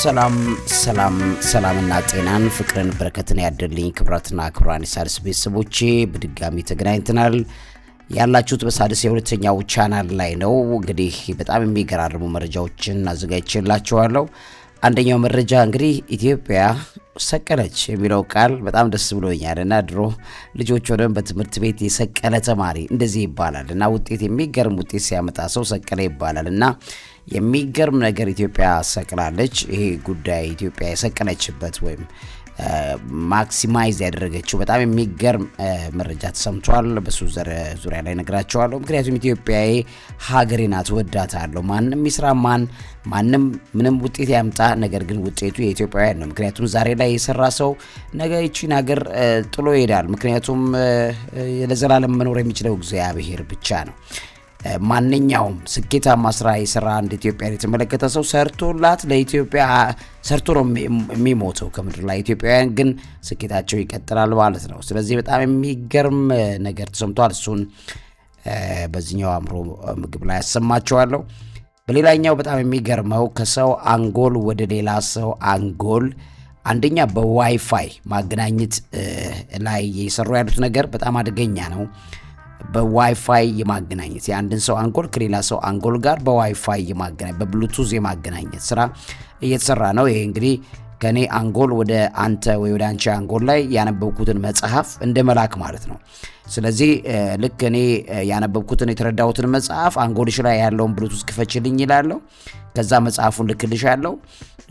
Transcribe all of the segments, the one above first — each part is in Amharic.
ሰላምና ጤናን ፍቅርን በረከትን ያድልኝ ክብራትና ክብራን የሣድስ ቤተሰቦቼ በድጋሚ ተገናኝተናል። ያላችሁት በሣድስ የሁለተኛው ቻናል ላይ ነው። እንግዲህ በጣም የሚገራርሙ መረጃዎችን አዘጋጅቼላችኋለሁ። አንደኛው መረጃ እንግዲህ ኢትዮጵያ ሰቀለች የሚለው ቃል በጣም ደስ ብሎኛልና ድሮ ልጆች ሆነን በትምህርት ቤት የሰቀለ ተማሪ እንደዚህ ይባላልና ውጤት የሚገርም ውጤት ሲያመጣ ሰው ሰቀለ ይባላልና የሚገርም ነገር ኢትዮጵያ ሰቅላለች። ይሄ ጉዳይ ኢትዮጵያ የሰቀለችበት ወይም ማክሲማይዝ ያደረገችው በጣም የሚገርም መረጃ ተሰምቷል። በሱ ዙሪያ ላይ ነግራቸዋለሁ። ምክንያቱም ኢትዮጵያዬ ሀገሬ ናት፣ ወዳታለሁ። ማንም ይስራ ማንም ምንም ውጤት ያምጣ፣ ነገር ግን ውጤቱ የኢትዮጵያውያን ነው። ምክንያቱም ዛሬ ላይ የሰራ ሰው ነገ ይቺን ሀገር ጥሎ ይሄዳል። ምክንያቱም ለዘላለም መኖር የሚችለው እግዚአብሔር ብቻ ነው። ማንኛውም ስኬታማ ስራ የሰራ አንድ ኢትዮጵያን የተመለከተ ሰው ሰርቶላት ለኢትዮጵያ ሰርቶ ነው የሚሞተው ከምድር ላይ። ኢትዮጵያውያን ግን ስኬታቸው ይቀጥላል ማለት ነው። ስለዚህ በጣም የሚገርም ነገር ተሰምቷል። እሱን በዚህኛው አእምሮ ምግብ ላይ ያሰማቸዋለሁ። በሌላኛው በጣም የሚገርመው ከሰው አንጎል ወደ ሌላ ሰው አንጎል አንደኛ በዋይፋይ ማገናኘት ላይ እየሰሩ ያሉት ነገር በጣም አደገኛ ነው። በዋይፋይ የማገናኘት የአንድን ሰው አንጎል ከሌላ ሰው አንጎል ጋር በዋይፋይ የማገናኘት በብሉቱዝ የማገናኘት ስራ እየተሰራ ነው። ይሄ እንግዲህ ከኔ አንጎል ወደ አንተ ወይ ወደ አንቺ አንጎል ላይ ያነበብኩትን መጽሐፍ እንደ መላክ ማለት ነው። ስለዚህ ልክ እኔ ያነበብኩትን የተረዳሁትን መጽሐፍ አንጎልሽ ላይ ያለውን ብሉቱዝ ክፈችልኝ ይላለሁ። ከዛ መጽሐፉን ልክልሻለሁ።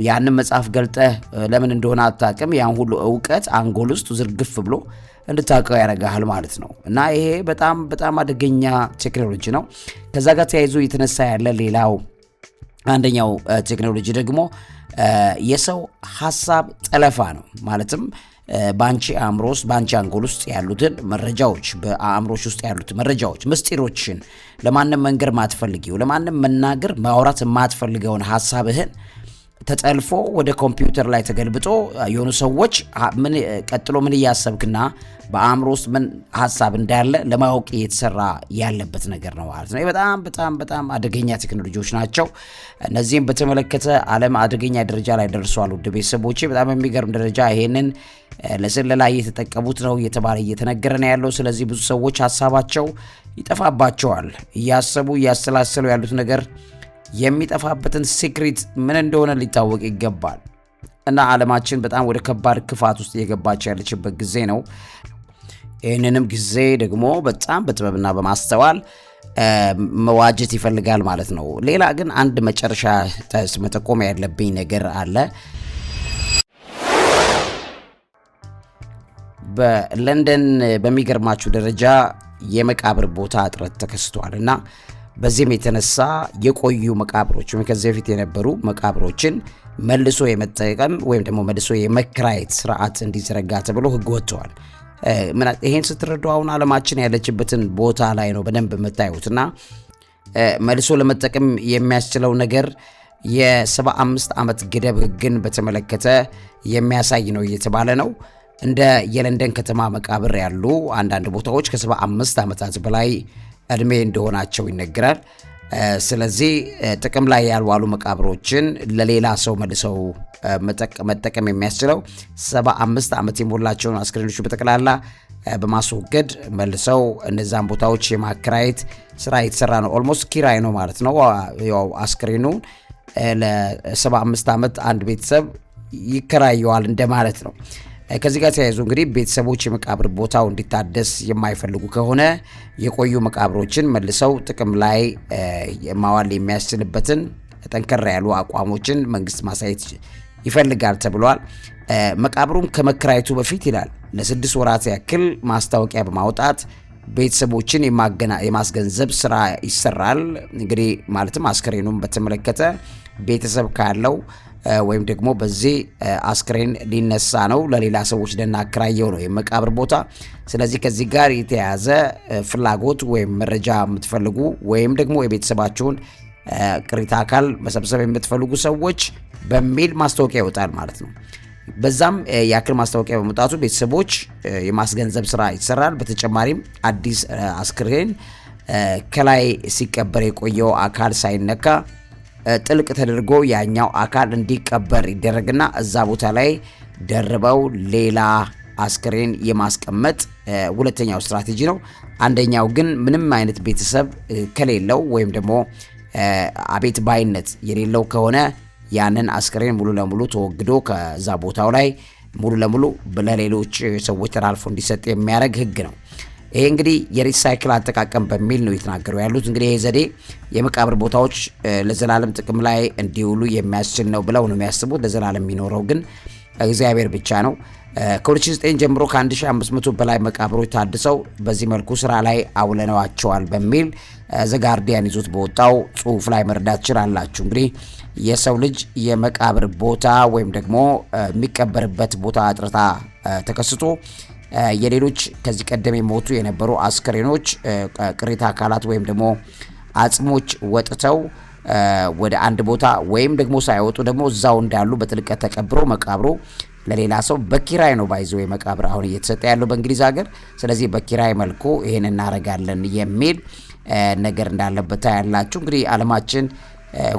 ያንን መጽሐፍ ገልጠህ ለምን እንደሆነ አታውቅም፣ ያን ሁሉ ዕውቀት አንጎል ውስጥ ዝርግፍ ብሎ እንድታውቀው ያደርጋል ማለት ነው። እና ይሄ በጣም በጣም አደገኛ ቴክኖሎጂ ነው። ከዛ ጋር ተያይዞ የተነሳ ያለ ሌላው አንደኛው ቴክኖሎጂ ደግሞ የሰው ሐሳብ ጠለፋ ነው። ማለትም በአንቺ አእምሮ ውስጥ በአንቺ አንጎል ውስጥ ያሉትን መረጃዎች በአእምሮሽ ውስጥ ያሉት መረጃዎች ምስጢሮችን ለማንም መንገር ማትፈልጊው ለማንም መናገር ማውራት ማትፈልገውን ሐሳብህን ተጠልፎ ወደ ኮምፒውተር ላይ ተገልብጦ የሆኑ ሰዎች ምን ቀጥሎ ምን እያሰብክና በአእምሮ ውስጥ ምን ሐሳብ እንዳለ ለማወቅ እየተሰራ ያለበት ነገር ነው ማለት ነው። በጣም በጣም በጣም አደገኛ ቴክኖሎጂዎች ናቸው። እነዚህም በተመለከተ ዓለም አደገኛ ደረጃ ላይ ደርሷል። ውድ ቤተሰቦቼ በጣም የሚገርም ደረጃ ይሄንን ለስለላ እየተጠቀሙት ነው እየተባለ እየተነገረ ነው ያለው። ስለዚህ ብዙ ሰዎች ሐሳባቸው ይጠፋባቸዋል። እያሰቡ እያሰላሰሉ ያሉት ነገር የሚጠፋበትን ሲክሬት ምን እንደሆነ ሊታወቅ ይገባል። እና ዓለማችን በጣም ወደ ከባድ ክፋት ውስጥ እየገባች ያለችበት ጊዜ ነው። ይህንንም ጊዜ ደግሞ በጣም በጥበብና በማስተዋል መዋጀት ይፈልጋል ማለት ነው። ሌላ ግን አንድ መጨረሻ መጠቆም ያለብኝ ነገር አለ። በለንደን በሚገርማችሁ ደረጃ የመቃብር ቦታ እጥረት ተከስቷል እና በዚህም የተነሳ የቆዩ መቃብሮች ወይም ከዚህ በፊት የነበሩ መቃብሮችን መልሶ የመጠቀም ወይም ደግሞ መልሶ የመከራየት ስርዓት እንዲዘረጋ ተብሎ ሕግ ወጥቷል። ይሄን ስትረዱ አሁን ዓለማችን ያለችበትን ቦታ ላይ ነው በደንብ የምታዩትና መልሶ ለመጠቀም የሚያስችለው ነገር የ75 ዓመት ገደብ ሕግን በተመለከተ የሚያሳይ ነው እየተባለ ነው። እንደ የለንደን ከተማ መቃብር ያሉ አንዳንድ ቦታዎች ከ75 ዓመታት በላይ እድሜ እንደሆናቸው ይነገራል። ስለዚህ ጥቅም ላይ ያልዋሉ መቃብሮችን ለሌላ ሰው መልሰው መጠቀም የሚያስችለው 75 ዓመት የሞላቸውን አስክሬኖች በጠቅላላ በማስወገድ መልሰው እነዛን ቦታዎች የማከራየት ስራ የተሰራ ነው። ኦልሞስት ኪራይ ነው ማለት ነው። ያው አስክሬኑ ለ75 ዓመት አንድ ቤተሰብ ይከራየዋል እንደማለት ነው። ከዚህ ጋር ተያይዞ እንግዲህ ቤተሰቦች የመቃብር ቦታው እንዲታደስ የማይፈልጉ ከሆነ የቆዩ መቃብሮችን መልሰው ጥቅም ላይ ማዋል የሚያስችልበትን ጠንከር ያሉ አቋሞችን መንግስት ማሳየት ይፈልጋል ተብሏል። መቃብሩም ከመከራየቱ በፊት ይላል ለ6 ወራት ያክል ማስታወቂያ በማውጣት ቤተሰቦችን የማስገንዘብ ስራ ይሰራል። እንግዲህ ማለትም አስክሬኑን በተመለከተ ቤተሰብ ካለው ወይም ደግሞ በዚህ አስክሬን ሊነሳ ነው ለሌላ ሰዎች ልናከራየው ነው የመቃብር ቦታ። ስለዚህ ከዚህ ጋር የተያያዘ ፍላጎት ወይም መረጃ የምትፈልጉ ወይም ደግሞ የቤተሰባችሁን ቅሪተ አካል መሰብሰብ የምትፈልጉ ሰዎች በሚል ማስታወቂያ ይወጣል ማለት ነው። በዛም ያክል ማስታወቂያ በመውጣቱ ቤተሰቦች የማስገንዘብ ስራ ይሰራል። በተጨማሪም አዲስ አስክሬን ከላይ ሲቀበር የቆየው አካል ሳይነካ ጥልቅ ተደርጎ ያኛው አካል እንዲቀበር ይደረግና እዛ ቦታ ላይ ደርበው ሌላ አስክሬን የማስቀመጥ ሁለተኛው ስትራቴጂ ነው። አንደኛው ግን ምንም አይነት ቤተሰብ ከሌለው ወይም ደግሞ አቤት ባይነት የሌለው ከሆነ ያንን አስክሬን ሙሉ ለሙሉ ተወግዶ ከዛ ቦታው ላይ ሙሉ ለሙሉ ለሌሎች ሰዎች ተላልፎ እንዲሰጥ የሚያደርግ ህግ ነው። ይሄ እንግዲህ የሪሳይክል አጠቃቀም በሚል ነው የተናገሩ ያሉት። እንግዲህ ይሄ ዘዴ የመቃብር ቦታዎች ለዘላለም ጥቅም ላይ እንዲውሉ የሚያስችል ነው ብለው ነው የሚያስቡት። ለዘላለም የሚኖረው ግን እግዚአብሔር ብቻ ነው። ከ2009 ጀምሮ ከ1500 በላይ መቃብሮች ታድሰው በዚህ መልኩ ስራ ላይ አውለነዋቸዋል በሚል ዘጋርዲያን ይዞት በወጣው ጽሁፍ ላይ መረዳት ትችላላችሁ። እንግዲህ የሰው ልጅ የመቃብር ቦታ ወይም ደግሞ የሚቀበርበት ቦታ እጥረት ተከስቶ የሌሎች ከዚህ ቀደም የሞቱ የነበሩ አስክሬኖች ቅሪተ አካላት ወይም ደግሞ አጽሞች ወጥተው ወደ አንድ ቦታ ወይም ደግሞ ሳይወጡ ደግሞ እዛው እንዳሉ በጥልቀት ተቀብሮ መቃብሩ ለሌላ ሰው በኪራይ ነው ባይዘው መቃብር አሁን እየተሰጠ ያለው በእንግሊዝ ሀገር። ስለዚህ በኪራይ መልኩ ይሄን እናረጋለን የሚል ነገር እንዳለበት ያላችሁ እንግዲህ ዓለማችን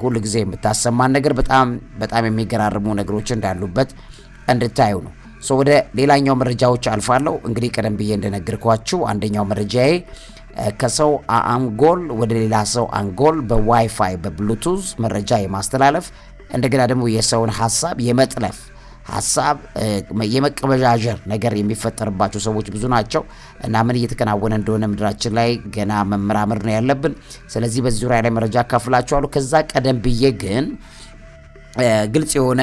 ሁሉ ጊዜ የምታሰማን ነገር በጣም የሚገራርሙ ነገሮች እንዳሉበት እንድታዩ ነው። ወደ ሌላኛው መረጃዎች አልፋለሁ። እንግዲህ ቀደም ብዬ እንደነገርኳችሁ አንደኛው መረጃዬ ከሰው አንጎል ወደ ሌላ ሰው አንጎል በዋይፋይ በብሉቱዝ መረጃ የማስተላለፍ እንደገና ደግሞ የሰውን ሐሳብ የመጥለፍ ሐሳብ የመቀበዣጀር ነገር የሚፈጠርባቸው ሰዎች ብዙ ናቸው እና ምን እየተከናወነ እንደሆነ ምድራችን ላይ ገና መመራመር ነው ያለብን። ስለዚህ በዚህ ዙሪያ ላይ መረጃ አካፍላችኋለሁ። ከዛ ቀደም ብዬ ግን ግልጽ የሆነ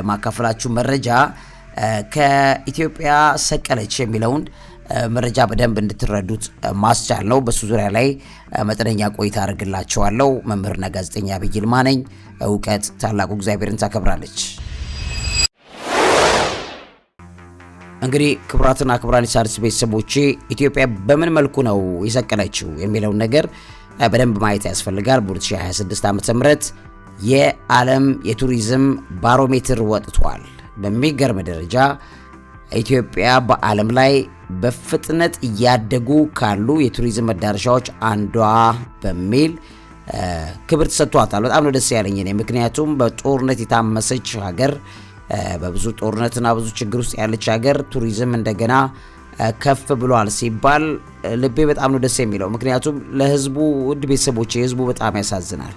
ማካፈላችሁ መረጃ ከኢትዮጵያ ሰቀለች የሚለውን መረጃ በደንብ እንድትረዱት ማስቻል ነው። በሱ ዙሪያ ላይ መጠነኛ ቆይታ አድርግላችኋለሁ። መምህርና ጋዜጠኛ ዐቢይ ይልማ ነኝ። እውቀት ታላቁ እግዚአብሔርን ታከብራለች። እንግዲህ ክቡራትና ክቡራን የሣድስ ቤተሰቦቼ ኢትዮጵያ በምን መልኩ ነው የሰቀለችው የሚለውን ነገር በደንብ ማየት ያስፈልጋል። በ2026 ዓ.ም የዓለም የቱሪዝም ባሮሜትር ወጥቷል። በሚገርም ደረጃ ኢትዮጵያ በዓለም ላይ በፍጥነት እያደጉ ካሉ የቱሪዝም መዳረሻዎች አንዷ በሚል ክብር ተሰጥቷታል። በጣም ነው ደስ ያለኝ እኔ ምክንያቱም በጦርነት የታመሰች ሀገር በብዙ ጦርነትና ብዙ ችግር ውስጥ ያለች ሀገር ቱሪዝም እንደገና ከፍ ብሏል ሲባል ልቤ በጣም ነው ደስ የሚለው። ምክንያቱም ለህዝቡ ውድ ቤተሰቦች ህዝቡ በጣም ያሳዝናል።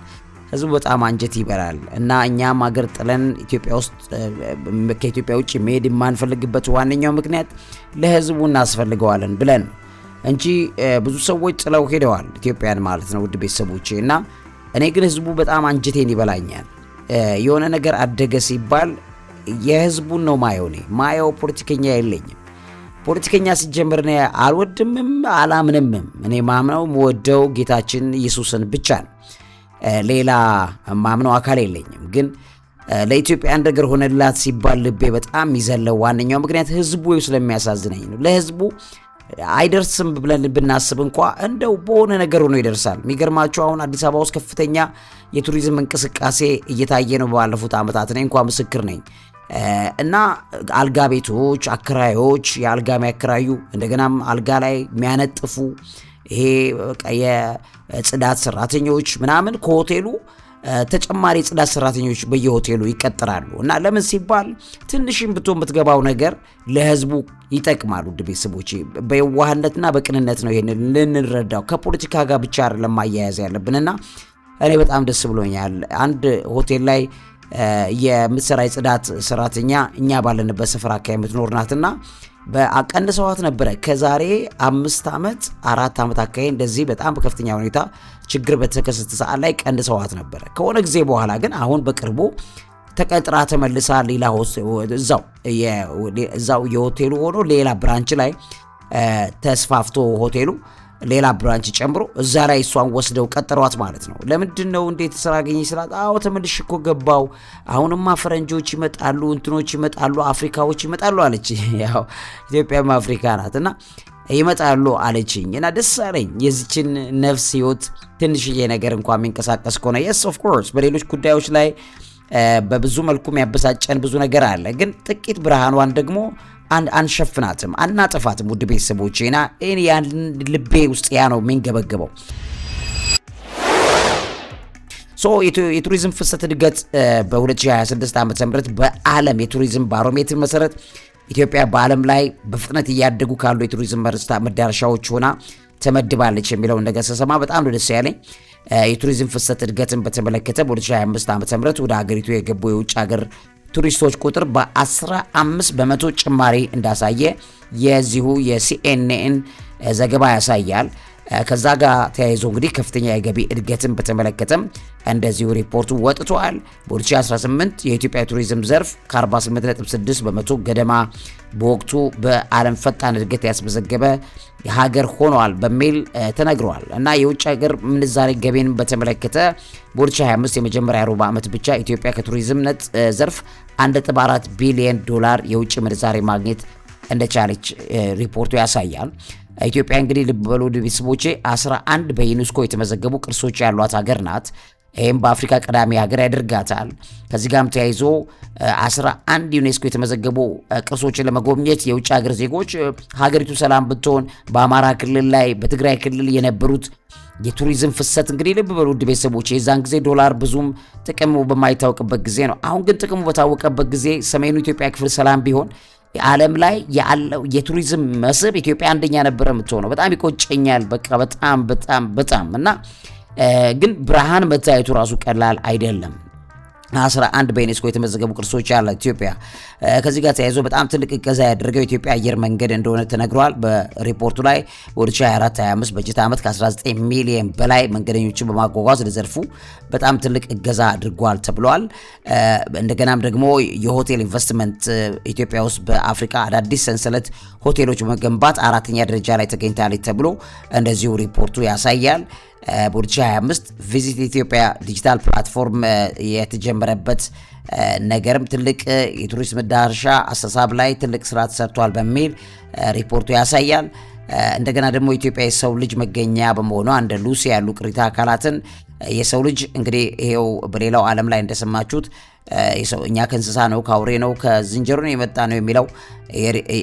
ህዝቡ በጣም አንጀት ይበላል እና እኛም ሀገር ጥለን ኢትዮጵያ ውስጥ ከኢትዮጵያ ውጪ መሄድ የማንፈልግበት ዋነኛው ምክንያት ለህዝቡ እናስፈልገዋለን ብለን እንጂ ብዙ ሰዎች ጥለው ሄደዋል ኢትዮጵያን ማለት ነው ውድ ቤተሰቦቼ። እና እኔ ግን ህዝቡ በጣም አንጀቴን ይበላኛል። የሆነ ነገር አደገ ሲባል የህዝቡን ነው ማየው ፖለቲከኛ የለኝም። ፖለቲከኛ ሲጀምር ነው አልወድምም አላምንምም። እኔ ማምነው ወደው ጌታችን ኢየሱስን ብቻ ነው። ሌላ ማምነው አካል የለኝም። ግን ለኢትዮጵያ አንድ ነገር ሆነላት ሲባል ልቤ በጣም ይዘለው ዋነኛው ምክንያት ህዝቡ ስለሚያሳዝነኝ ነው። ለህዝቡ አይደርስም ብለን ብናስብ እንኳን እንደው በሆነ ነገር ሆኖ ይደርሳል። የሚገርማችሁ አሁን አዲስ አበባ ውስጥ ከፍተኛ የቱሪዝም እንቅስቃሴ እየታየ ነው ባለፉት ዓመታት። እኔ እንኳን ምስክር ነኝ። እና አልጋ ቤቶች አከራዮች የአልጋ የሚያከራዩ እንደገናም አልጋ ላይ የሚያነጥፉ ይሄ የጽዳት ሰራተኞች ምናምን ከሆቴሉ ተጨማሪ ጽዳት ሰራተኞች በየሆቴሉ ይቀጥራሉ። እና ለምን ሲባል ትንሽም ብትሆን የምትገባው ነገር ለህዝቡ ይጠቅማል። ውድ ቤተሰቦቼ በየዋህነትና በቅንነት ነው ይሄን ልንረዳው። ከፖለቲካ ጋር ብቻ አይደለም ማያያዝ ያለብንና እኔ በጣም ደስ ብሎኛል። አንድ ሆቴል ላይ የምትሰራ የጽዳት ሰራተኛ እኛ ባለንበት ስፍራ አካባቢ የምትኖር ናትና በአቀንሰዋት ነበረ። ከዛሬ 4 ዓመት አካባቢ እንደዚህ በጣም በከፍተኛ ሁኔታ ችግር በተከሰተ ሰዓት ላይ ቀንሰዋት ነበረ። ከሆነ ጊዜ በኋላ ግን አሁን በቅርቡ ተቀጥራ ተመልሳ ሌላ እዛው የሆቴሉ ሆኖ ሌላ ብራንች ላይ ተስፋፍቶ ሆቴሉ ሌላ ብራንች ጨምሮ እዛ ላይ እሷን ወስደው ቀጠሯት ማለት ነው። ለምንድን ነው እንዴት ስራ አገኘ ስላት፣ አዎ ተመልሼ እኮ ገባው። አሁንማ ፈረንጆች ይመጣሉ፣ እንትኖች ይመጣሉ፣ አፍሪካዎች ይመጣሉ አለች። ያው ኢትዮጵያም አፍሪካ ናትና ይመጣሉ አለችኝ እና ደስ አለኝ። የዚችን ነፍስ ህይወት ትንሽዬ ነገር እንኳን የሚንቀሳቀስ ከሆነ yes of course በሌሎች ጉዳዮች ላይ በብዙ መልኩ የሚያበሳጨን ብዙ ነገር አለ። ግን ጥቂት ብርሃኗን ደግሞ አንሸፍናትም አናጠፋትም። ውድ ቤተሰቦቼና እኔ ያን ልቤ ውስጥ ያ ነው የሚንገበገበው። የቱሪዝም ፍሰት እድገት በ2026 ዓ.ም በዓለም የቱሪዝም ባሮሜትር መሰረት ኢትዮጵያ በዓለም ላይ በፍጥነት እያደጉ ካሉ የቱሪዝም መዳረሻዎች ሆና ተመድባለች የሚለውን ነገር ስሰማ በጣም ነው ደስ ያለኝ። የቱሪዝም ፍሰት እድገትን በተመለከተ በ2025 ዓ.ም ወደ ሀገሪቱ የገቡ የውጭ ሀገር ቱሪስቶች ቁጥር በ15 በመቶ ጭማሪ እንዳሳየ የዚሁ የሲኤንኤን ዘገባ ያሳያል። ከዛ ጋር ተያይዞ እንግዲህ ከፍተኛ የገቢ እድገትን በተመለከተም እንደዚሁ ሪፖርቱ ወጥቷል። በ2018 የኢትዮጵያ ቱሪዝም ዘርፍ ከ48.6 በመቶ ገደማ በወቅቱ በዓለም ፈጣን እድገት ያስመዘገበ ሀገር ሆኗል በሚል ተነግሯል። እና የውጭ ሀገር ምንዛሬ ገቢን በተመለከተ በ2025 የመጀመሪያ ሩብ ዓመት ብቻ ኢትዮጵያ ከቱሪዝም ዘርፍ 1.4 ቢሊዮን ዶላር የውጭ ምንዛሬ ማግኘት እንደቻለች ሪፖርቱ ያሳያል። ኢትዮጵያ እንግዲህ ልብ በሉ ቤተሰቦቼ 11 በዩኔስኮ የተመዘገቡ ቅርሶች ያሏት ሀገር ናት። ይህም በአፍሪካ ቀዳሚ ሀገር ያደርጋታል። ከዚህ ጋርም ተያይዞ 11 ዩኔስኮ የተመዘገቡ ቅርሶችን ለመጎብኘት የውጭ ሀገር ዜጎች ሀገሪቱ ሰላም ብትሆን በአማራ ክልል ላይ በትግራይ ክልል የነበሩት የቱሪዝም ፍሰት እንግዲህ ልብ በሉ ቤተሰቦቼ የዛን ጊዜ ዶላር ብዙም ጥቅሙ በማይታወቅበት ጊዜ ነው። አሁን ግን ጥቅሙ በታወቀበት ጊዜ ሰሜኑ ኢትዮጵያ ክፍል ሰላም ቢሆን ዓለም ላይ ያለው የቱሪዝም መስህብ ኢትዮጵያ አንደኛ ነበር የምትሆነው። በጣም ይቆጨኛል። በቃ በጣም እና ግን ብርሃን መታየቱ ራሱ ቀላል አይደለም። 11 በዩኔስኮ የተመዘገቡ ቅርሶች ያላት ኢትዮጵያ ከዚህ ጋር ተያይዞ በጣም ትልቅ እገዛ ያደረገው የኢትዮጵያ አየር መንገድ እንደሆነ ተነግሯል። በሪፖርቱ ላይ በ2024/25 በጀት ዓመት ከ19 ሚሊዮን በላይ መንገደኞችን በማጓጓዝ ለዘርፉ በጣም ትልቅ እገዛ አድርጓል ተብሏል። እንደገናም ደግሞ የሆቴል ኢንቨስትመንት ኢትዮጵያ ውስጥ በአፍሪካ አዳዲስ ሰንሰለት ሆቴሎች በመገንባት 4ኛ ደረጃ ላይ ተገኝታለች ተብሎ እንደዚሁ ሪፖርቱ ያሳያል። በ2025 ቪዚት ኢትዮጵያ ዲጂታል ፕላትፎርም የተጀመረበት ነገርም ትልቅ የቱሪስት መዳረሻ አስተሳሰብ ላይ ትልቅ ስራ ተሰርቷል በሚል ሪፖርቱ ያሳያል። እንደገና ደግሞ ኢትዮጵያ የሰው ልጅ መገኛ በመሆኗ እንደ ሉሲ ያሉ ቅሪተ አካላትን የሰው ልጅ እንግዲህ ይሄው በሌላው ዓለም ላይ እንደሰማችሁት እኛ ከእንስሳ ነው ከአውሬ ነው ከዝንጀሮ ነው የመጣ ነው የሚለው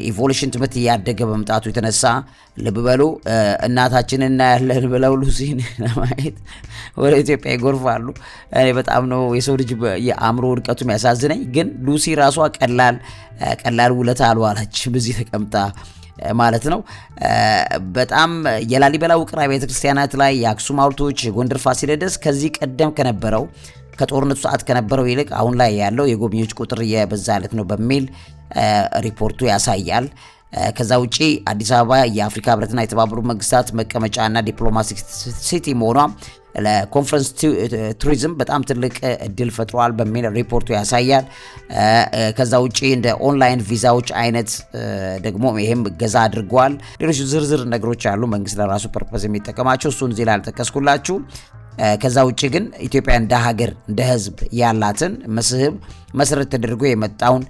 ኢቮሉሽን ትምህርት እያደገ በመምጣቱ የተነሳ ልብ በሉ እናታችንን እናያለን ብለው ሉሲን ለማየት ወደ ኢትዮጵያ ይጎርፋሉ። እኔ በጣም ነው የሰው ልጅ የአእምሮ ውድቀቱ የሚያሳዝነኝ። ግን ሉሲ ራሷ ቀላል ውለታ አልዋለች በዚህ ተቀምጣ ማለት ነው። በጣም የላሊበላ ውቅር አብያተ ክርስቲያናት ላይ የአክሱም ሐውልቶች የጎንደር ፋሲለደስ ከዚህ ቀደም ከነበረው ከጦርነቱ ሰዓት ከነበረው ይልቅ አሁን ላይ ያለው የጎብኚዎች ቁጥር የበዛለት ነው በሚል ሪፖርቱ ያሳያል። ከዛ ውጪ አዲስ አበባ የአፍሪካ ህብረትና የተባበሩት መንግስታት መቀመጫና ዲፕሎማቲክ ሲቲ መሆኗ ለኮንፈረንስ ቱሪዝም በጣም ትልቅ እድል ፈጥሯል በሚል ሪፖርቱ ያሳያል። ከዛ ውጪ እንደ ኦንላይን ቪዛዎች አይነት ደግሞ ይሄም ገዛ አድርጓል። ሌሎች ዝርዝር ነገሮች አሉ መንግስት ለራሱ ፐርፐዝ የሚጠቀማቸው እሱን እዚህ ላይ አልጠቀስኩላችሁ። ከዛ ውጪ ግን ኢትዮጵያ እንደ ሀገር እንደ ህዝብ ያላትን መስህብ መሰረት ተደርጎ የመጣውን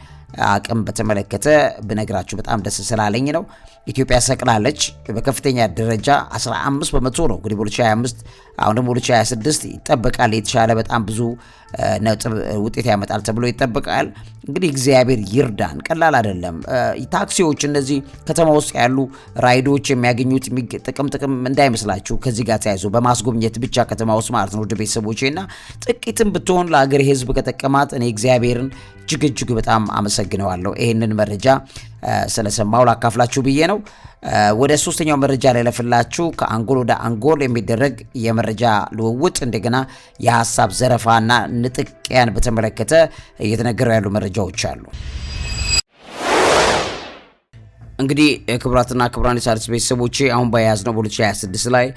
አቅም በተመለከተ ብነግራችሁ በጣም ደስ ስላለኝ ነው። ኢትዮጵያ ሰቅላለች በከፍተኛ ደረጃ 15 በመቶ ነው እንግዲህ በ2025 አሁን ደግሞ 2026 ይጠበቃል የተሻለ በጣም ብዙ ነጥብ ውጤት ያመጣል ተብሎ ይጠበቃል። እንግዲህ እግዚአብሔር ይርዳን። ቀላል አይደለም። ታክሲዎች እነዚህ ከተማ ውስጥ ያሉ ራይዶች የሚያገኙት ጥቅም እንዳይመስላችሁ ከዚህ ጋር ተያይዞ በማስጎብኘት ብቻ ከተማ ውስጥ ማለት ነው። ውድ ቤተሰቦቼና ጥቂትም ብትሆን ለሀገር ህዝብ ከጠቀማት እኔ እግዚአብሔርን እጅግ በጣም አመሰግነዋለሁ። ይሄንን መረጃ ስለሰማው ላካፍላችሁ ብዬ ነው። ወደ ሶስተኛው መረጃ ላይ ለፍላችሁ ከአንጎል ወደ አንጎል የሚደረግ የመረጃ ልውውጥ እንደገና የሐሳብ ዘረፋና ንጥቂያን በተመለከተ እየተነገሩ ያሉ መረጃዎች አሉ። እንግዲህ ክቡራትና ክቡራን የሣድስ ቤተሰቦቼ አሁን በያዝነው በ2026 ላይ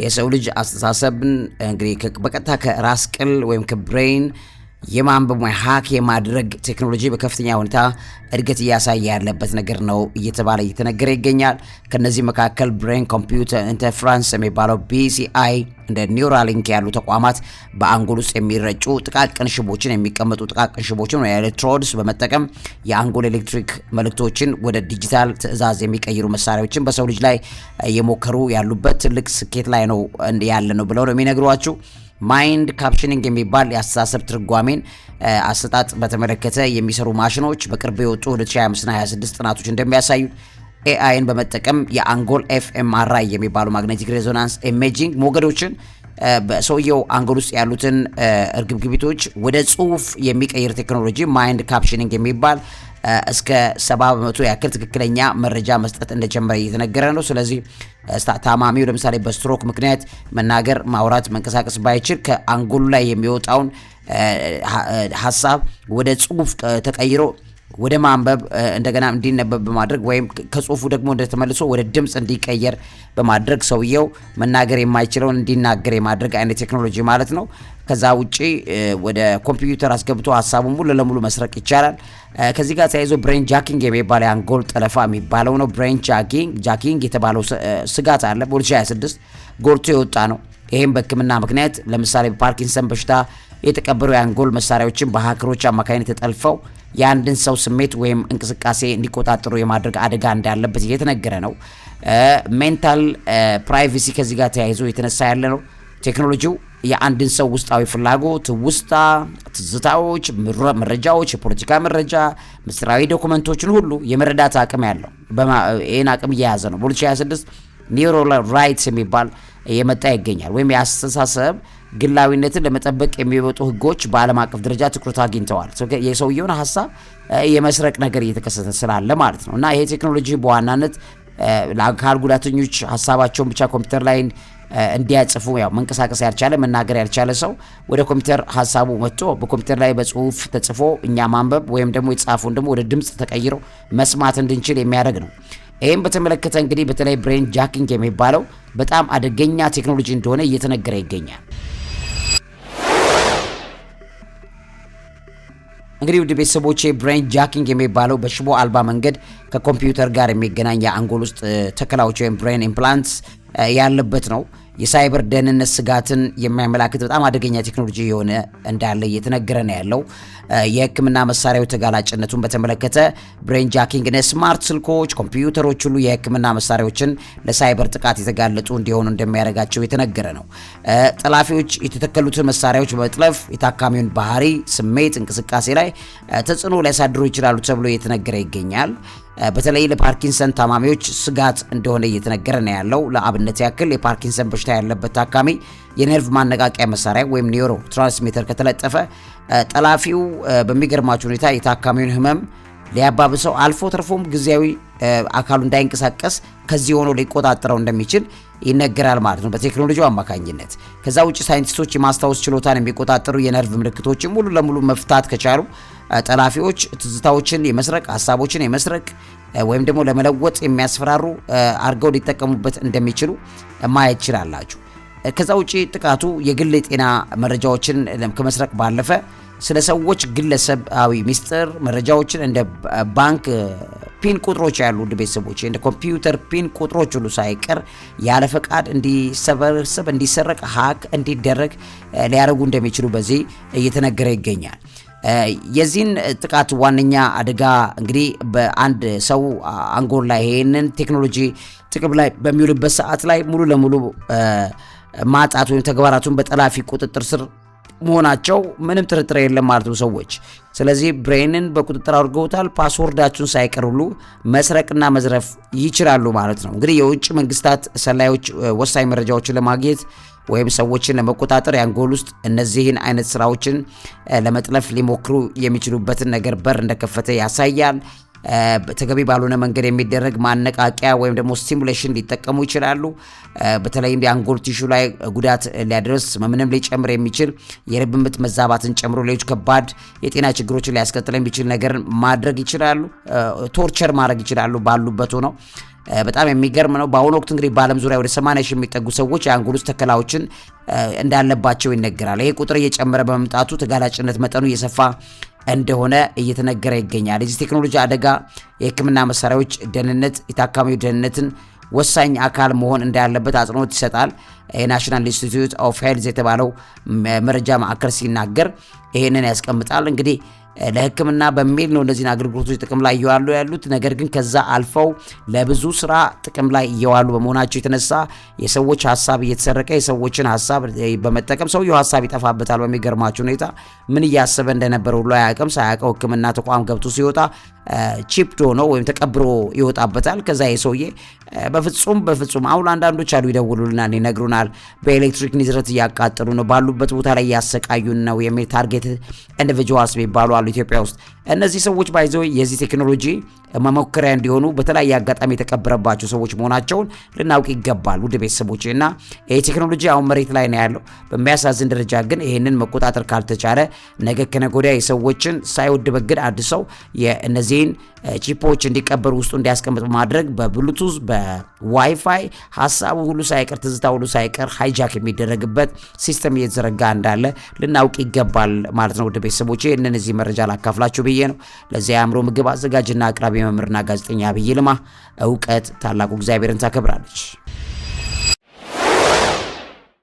የሰው ልጅ አስተሳሰብን እንግዲህ በቀጥታ ከራስ ቅል ወይም ከብሬን የማንበብ ወይ ሃክ የማድረግ ቴክኖሎጂ በከፍተኛ ሁኔታ እድገት እያሳየ ያለበት ነገር ነው እየተባለ እየተነገረ ይገኛል። ከነዚህ መካከል ብሬን ኮምፒውተር ኢንተርፌረንስ የሚባለው BCI እንደ ኒውራሊንክ ያሉ ተቋማት በአንጎል ውስጥ የሚረጩ ጥቃቅን ሽቦችን የሚቀመጡ ጥቃቅን ሽቦችን ወይ ኤሌክትሮድስ በመጠቀም የአንጎል ኤሌክትሪክ መልእክቶችን ወደ ዲጂታል ትዕዛዝ የሚቀይሩ መሳሪያዎችን በሰው ልጅ ላይ እየሞከሩ ያሉበት ትልቅ ስኬት ላይ ነው ያለ ነው ብለው ነው የሚነግሯችሁ። ማይንድ ካፕሽኒንግ የሚባል የአስተሳሰብ ትርጓሜን አሰጣጥ በተመለከተ የሚሰሩ ማሽኖች በቅርብ የወጡ 2025 እና 26 ጥናቶች እንደሚያሳዩት ኤአይን በመጠቀም የአንጎል ኤፍኤምአርአይ የሚባሉ ማግኔቲክ ሬዞናንስ ኢሜጂንግ ሞገዶችን በሰውየው አንጎል ውስጥ ያሉትን እርግብግቢቶች ወደ ጽሁፍ የሚቀይር ቴክኖሎጂ ማይንድ ካፕሽኒንግ የሚባል እስከ 70% ያክል ትክክለኛ መረጃ መስጠት እንደጀመረ እየተነገረ ነው። ስለዚህ ታማሚው ለምሳሌ በስትሮክ ምክንያት መናገር፣ ማውራት፣ መንቀሳቀስ ባይችል ከአንጎሉ ላይ የሚወጣውን ሐሳብ ወደ ጽሁፍ ተቀይሮ ወደ ማንበብ እንደገና እንዲነበብ በማድረግ ወይም ከጽሁፉ ደግሞ እንደተመልሶ ወደ ድምጽ እንዲቀየር በማድረግ ሰውየው መናገር የማይችለውን እንዲናገር የማድረግ አይነት ቴክኖሎጂ ማለት ነው። ከዛ ውጪ ወደ ኮምፒውተር አስገብቶ ሐሳቡን ሙሉ ለሙሉ መስረቅ ይቻላል። ከዚህ ጋር ተያይዞ ብሬን ጃኪንግ የሚባለው የአንጎል ጠለፋ የሚባለው ነው። ብሬን ጃኪንግ የተባለው ስጋት አለ። በ2026 ጎልቶ የወጣ ነው። ይህም በሕክምና ምክንያት ለምሳሌ በፓርኪንሰን በሽታ የተቀበሩ የአንጎል መሳሪያዎችን በሀከሮች አማካኝነት ተጠልፈው የአንድን ሰው ስሜት ወይም እንቅስቃሴ እንዲቆጣጠሩ የማድረግ አደጋ እንዳለበት እየተነገረ ነው። ሜንታል ፕራይቬሲ ከዚህ ጋር ተያይዞ የተነሳ ያለ ነው። ቴክኖሎጂው የአንድን ሰው ውስጣዊ ፍላጎት፣ ውስጣ ትዝታዎች፣ መረጃዎች፣ የፖለቲካ መረጃ፣ ምስጢራዊ ዶኩመንቶችን ሁሉ የመረዳት አቅም ያለው ይህን አቅም እየያዘ ነው። በ2026 ኒውራል ራይትስ የሚባል የመጣ ይገኛል። ወይም የአስተሳሰብ ግላዊነትን ለመጠበቅ የሚወጡ ህጎች በዓለም አቀፍ ደረጃ ትኩረት አግኝተዋል። የሰውየውን ሀሳብ የመስረቅ ነገር እየተከሰተ ስላለ ማለት ነው። እና ይሄ ቴክኖሎጂ በዋናነት ለአካል ጉዳተኞች ሀሳባቸውን ብቻ ኮምፒውተር ላይ እንዲያጽፉ ያው መንቀሳቀስ ያልቻለ መናገር ያልቻለ ሰው ወደ ኮምፒውተር ሀሳቡ መጥቶ በኮምፒውተር ላይ በጽሁፍ ተጽፎ እኛ ማንበብ ወይም ደግሞ የተጻፈውን ደግሞ ወደ ድምጽ ተቀይሮ መስማት እንድንችል የሚያደርግ ነው። ይህም በተመለከተ እንግዲህ በተለይ ብሬን ጃኪንግ የሚባለው በጣም አደገኛ ቴክኖሎጂ እንደሆነ እየተነገረ ይገኛል። እንግዲህ ውድ ቤተሰቦቼ ብሬን ጃኪንግ የሚባለው በሽቦ አልባ መንገድ ከኮምፒውተር ጋር የሚገናኝ የአንጎል ውስጥ ተከላዎች ወይም ብሬን ኢምፕላንትስ ያለበት ነው። የሳይበር ደህንነት ስጋትን የሚያመላክት በጣም አደገኛ ቴክኖሎጂ የሆነ እንዳለ እየተነገረ ነው ያለው። የህክምና መሳሪያው ተጋላጭነቱን በተመለከተ ብሬን ጃኪንግ ስማርት ስልኮች፣ ኮምፒውተሮች ሁሉ የህክምና መሳሪያዎችን ለሳይበር ጥቃት የተጋለጡ እንዲሆኑ እንደሚያደርጋቸው የተነገረ ነው። ጠላፊዎች የተተከሉትን መሳሪያዎች በመጥለፍ የታካሚውን ባህሪ፣ ስሜት፣ እንቅስቃሴ ላይ ተጽዕኖ ሊያሳድሩ ይችላሉ ተብሎ እየተነገረ ይገኛል። በተለይ ለፓርኪንሰን ታማሚዎች ስጋት እንደሆነ እየተነገረ ነው ያለው። ለአብነት ያክል የፓርኪንሰን በሽታ ያለበት ታካሚ የነርቭ ማነቃቂያ መሳሪያ ወይም ኒውሮ ትራንስሚተር ከተለጠፈ ጠላፊው በሚገርማቸው ሁኔታ የታካሚውን ህመም ሊያባብሰው አልፎ ተርፎም ጊዜያዊ አካሉ እንዳይንቀሳቀስ ከዚህ ሆኖ ሊቆጣጠረው እንደሚችል ይነገራል ማለት ነው በቴክኖሎጂው አማካኝነት። ከዛ ውጭ ሳይንቲስቶች የማስታወስ ችሎታን የሚቆጣጠሩ የነርቭ ምልክቶችን ሙሉ ለሙሉ መፍታት ከቻሉ ጠላፊዎች ትዝታዎችን የመስረቅ ሀሳቦችን የመስረቅ ወይም ደግሞ ለመለወጥ የሚያስፈራሩ አርገው ሊጠቀሙበት እንደሚችሉ ማየት ይችላላችሁ። ከዛ ውጪ ጥቃቱ የግል የጤና መረጃዎችን ከመስረቅ ባለፈ ስለ ሰዎች ግለሰባዊ ሚስጥር መረጃዎችን እንደ ባንክ ፒን ቁጥሮች ያሉ ቤተሰቦች እንደ ኮምፒውተር ፒን ቁጥሮች ሁሉ ሳይቀር ያለ ፈቃድ እንዲሰበሰብ፣ እንዲሰረቅ፣ ሀክ እንዲደረግ ሊያደርጉ እንደሚችሉ በዚህ እየተነገረ ይገኛል። የዚህን ጥቃት ዋነኛ አደጋ እንግዲህ በአንድ ሰው አንጎል ላይ ይሄንን ቴክኖሎጂ ጥቅም ላይ በሚውልበት ሰዓት ላይ ሙሉ ለሙሉ ማጣት ወይም ተግባራቱን በጠላፊ ቁጥጥር ስር መሆናቸው ምንም ጥርጥር የለም ማለት ነው ሰዎች። ስለዚህ ብሬንን በቁጥጥር አድርገውታል። ፓስወርዳችሁን ሳይቀር ሁሉ መስረቅና መዝረፍ ይችላሉ ማለት ነው። እንግዲህ የውጭ መንግስታት ሰላዮች ወሳኝ መረጃዎችን ለማግኘት ወይም ሰዎችን ለመቆጣጠር የአንጎል ውስጥ እነዚህን አይነት ስራዎችን ለመጥለፍ ሊሞክሩ የሚችሉበትን ነገር በር እንደከፈተ ያሳያል። ተገቢ ባልሆነ መንገድ የሚደረግ ማነቃቂያ ወይም ደግሞ ስቲሙሌሽን ሊጠቀሙ ይችላሉ። በተለይም የአንጎል ቲሹ ላይ ጉዳት ሊያደርስ ምንም ሊጨምር የሚችል የልብ ምት መዛባትን ጨምሮ ሌሎች ከባድ የጤና ችግሮችን ሊያስከትል የሚችል ነገር ማድረግ ይችላሉ። ቶርቸር ማድረግ ይችላሉ ባሉበት ሆነው። በጣም የሚገርም ነው። በአሁኑ ወቅት እንግዲህ በዓለም ዙሪያ ወደ 80 ሺህ የሚጠጉ ሰዎች የአንጎል ውስጥ ተከላዎችን እንዳለባቸው ይነገራል። ይሄ ቁጥር እየጨመረ በመምጣቱ ተጋላጭነት መጠኑ እየሰፋ እንደሆነ እየተነገረ ይገኛል። የዚህ ቴክኖሎጂ አደጋ የህክምና መሳሪያዎች ደህንነት የታካሚው ደህንነትን ወሳኝ አካል መሆን እንዳለበት አጽንኦት ይሰጣል። የናሽናል ኢንስቲትዩት ኦፍ ሄልዝ የተባለው መረጃ ማዕከል ሲናገር ይሄንን ያስቀምጣል። እንግዲህ ለህክምና በሚል ነው እነዚህን አገልግሎቶች ጥቅም ላይ እየዋሉ ያሉት። ነገር ግን ከዛ አልፈው ለብዙ ስራ ጥቅም ላይ እየዋሉ በመሆናቸው የተነሳ የሰዎች ሀሳብ እየተሰረቀ የሰዎችን ሀሳብ በመጠቀም ሰውየው ሀሳብ ይጠፋበታል። በሚገርማቸው ሁኔታ ምን እያሰበ እንደነበረ ሁሉ አያውቅም። ሳያውቀው ህክምና ተቋም ገብቶ ሲወጣ ቺፕዶ ነው ወይም ተቀብሮ ይወጣበታል። ከዛ የሰውዬ በፍጹም አሁን አንዳንዶች አሉ ይደውሉልናል፣ ይነግሩናል በኤሌክትሪክ ንዝረት እያቃጠሉ ነው፣ ባሉበት ቦታ ላይ ያሰቃዩን ነው የሚል ታርጌት ኢንዲቪጁዋልስ የሚባሉ አሉ ኢትዮጵያ ውስጥ። እነዚህ ሰዎች ባይዘው የዚህ ቴክኖሎጂ መሞከሪያ እንዲሆኑ በተለያየ አጋጣሚ የተቀበረባቸው ሰዎች መሆናቸውን ልናውቅ ይገባል ውድ ቤተሰቦች። እና ይሄ ቴክኖሎጂ አሁን መሬት ላይ ነው ያለው። በሚያሳዝን ደረጃ ግን ይሄንን መቆጣጠር ካልተቻለ ነገ ከነገ ወዲያ የሰዎችን ሳይወድ በግድ አድሰው የእነዚህን ቺፖች እንዲቀበሩ ውስጡ እንዲያስቀምጥ ማድረግ በብሉቱዝ በዋይፋይ ሀሳቡ ሁሉ ሳይቀር ትዝታ ሁሉ ሳይቀር ሃይጃክ የሚደረግበት ሲስተም እየተዘረጋ እንዳለ ልናውቅ ይገባል ማለት ነው ውድ ቤተሰቦች። እነዚህ መረጃ ላካፍላችሁ ብዬ ነው። ለዚህ የአእምሮ ምግብ አዘጋጅና አቅራቢ መምህርና ጋዜጠኛ አብይ ይልማ። እውቀት ታላቁ እግዚአብሔርን ታከብራለች።